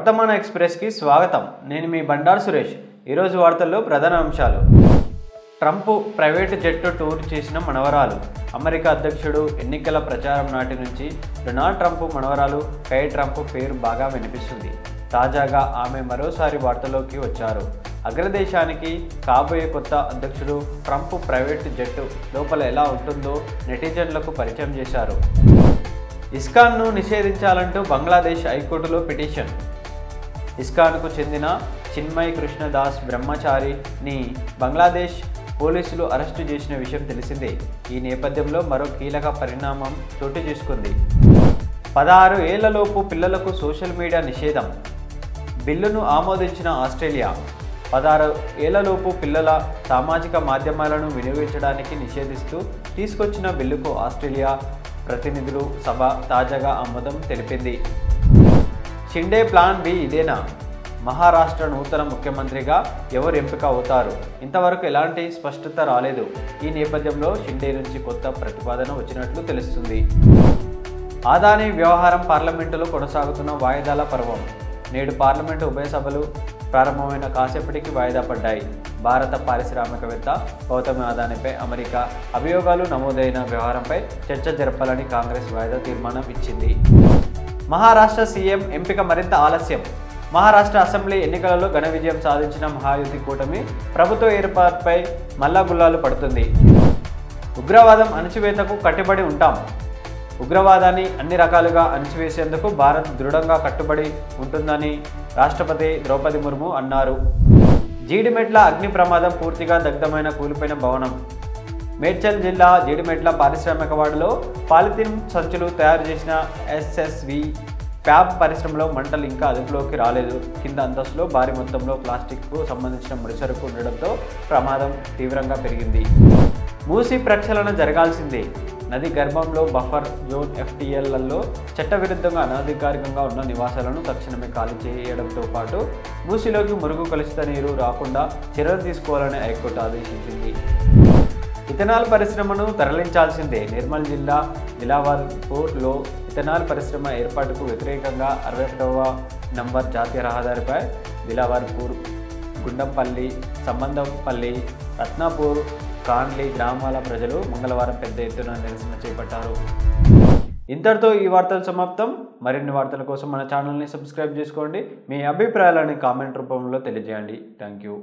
వర్తమాన ఎక్స్‌ప్రెస్ కి స్వాగతం. నేను మీ బండారు సురేష్. ఈ రోజు వార్తల్లో ప్రధాన అంశాలు. ట్రంప్ ప్రైవేట్ జెట్ టూర్ చేసిన మనవరాలు. అమెరికా అధ్యక్షుడు ఎన్నికల ప్రచారం నాటి నుంచి డొనాల్డ్ ట్రంప్ మనవరాలు కై ట్రంప్ పేరు బాగా వినిపిస్తుంది. తాజాగా ఆమె మరోసారి వార్తల్లోకి వచ్చారు. అగ్రదేశానికి కాబోయే కొత్త అధ్యక్షుడు ట్రంప్ ప్రైవేట్ జెట్ లోపల ఎలా ఉంటుందో నెటిజన్లకు పరిచయం చేశారు. ఇస్కాన్ను నిషేధించాలంటూ బంగ్లాదేశ్ హైకోర్టులో పిటిషన్. ఇస్కాన్కు చెందిన చిన్మయ్ కృష్ణదాస్ బ్రహ్మచారిని బంగ్లాదేశ్ పోలీసులు అరెస్టు చేసిన విషయం తెలిసిందే. ఈ నేపథ్యంలో మరో కీలక పరిణామం చోటు చేసుకుంది. 16 ఏళ్లలోపు పిల్లలకు సోషల్ మీడియా నిషేధం బిల్లును ఆమోదించిన ఆస్ట్రేలియా. 16 ఏళ్లలోపు పిల్లల సామాజిక మాధ్యమాలను వినియోగించడానికి నిషేధిస్తూ తీసుకొచ్చిన బిల్లుకు ఆస్ట్రేలియా ప్రతినిధులు సభ తాజాగా ఆమోదం తెలిపింది. షిండే ప్లాన్ బి ఇదేనా? మహారాష్ట్ర నూతన ముఖ్యమంత్రిగా ఎవరు ఎంపిక అవుతారు? ఇంతవరకు ఎలాంటి స్పష్టత రాలేదు. ఈ నేపథ్యంలో షిండే నుంచి కొత్త ప్రతిపాదన వచ్చినట్లు తెలుస్తుంది. అదానీ వ్యవహారం పార్లమెంటులో కొనసాగుతున్న వాయిదాల పర్వం. నేడు పార్లమెంటు ఉభయ సభలు ప్రారంభమైన కాసేపటికి వాయిదా పడ్డాయి. భారత పారిశ్రామికవేత్త గౌతమ్ అదానీపై అమెరికా అభియోగాలు నమోదైన వ్యవహారంపై చర్చ జరపాలని కాంగ్రెస్ వాయిదా తీర్మానం ఇచ్చింది. మహారాష్ట్ర సీఎం ఎంపిక మరింత ఆలస్యం. మహారాష్ట్ర అసెంబ్లీ ఎన్నికలలో ఘన విజయం సాధించిన మహాయుతి కూటమి ప్రభుత్వ ఏర్పాటుపై మల్లా గుల్లాలు పడుతుంది. ఉగ్రవాదం అణచివేతకు కట్టుబడి ఉంటాం. ఉగ్రవాదాన్ని అన్ని రకాలుగా అణచివేసేందుకు భారత్ దృఢంగా కట్టుబడి ఉంటుందని రాష్ట్రపతి ద్రౌపది ముర్ము అన్నారు. జీడిమెట్ల అగ్ని ప్రమాదం పూర్తిగా దగ్ధమైన కూలిపోయిన భవనం. మేడ్చల్ జిల్లా జీడిమెట్ల పారిశ్రామిక వాడలో పాలిథిన్ సంచులు తయారు చేసిన ఎస్ఎస్వి ప్యాబ్ పరిశ్రమలో మంటలు ఇంకా అదుపులోకి రాలేదు. కింద అంతస్తులో భారీ మొత్తంలో ప్లాస్టిక్కు సంబంధించిన ముడిసరుకు ఉండడంతో ప్రమాదం తీవ్రంగా పెరిగింది. మూసీ ప్రక్షాళన జరగాల్సిందే. నది గర్భంలో బఫర్ జోన్ ఎఫ్టీఎల్లలో చట్టవిరుద్ధంగా అనధికారికంగా ఉన్న నివాసాలను తక్షణమే ఖాళీ చేయడంతో పాటు మూసీలోకి మురుగు కలుషిత నీరు రాకుండా చర్యలు తీసుకోవాలని హైకోర్టు ఆదేశించింది. ఇథనాల్ పరిశ్రమను తరలించాల్సిందే. నిర్మల్ జిల్లా దిలావర్పూర్లో ఇథనాల్ పరిశ్రమ ఏర్పాటుకు వ్యతిరేకంగా 61వ నంబర్ జాతీయ రహదారిపై దిలావర్పూర్, గుండంపల్లి, సంబంధంపల్లి, రత్నాపూర్, కాన్లీ గ్రామాల ప్రజలు మంగళవారం పెద్ద ఎత్తున నిరసన చేపట్టారు. ఇంతటితో ఈ వార్తలు సమాప్తం. మరిన్ని వార్తల కోసం మన ఛానల్ని సబ్స్క్రైబ్ చేసుకోండి. మీ అభిప్రాయాలని కామెంట్ రూపంలో తెలియజేయండి. Thank you.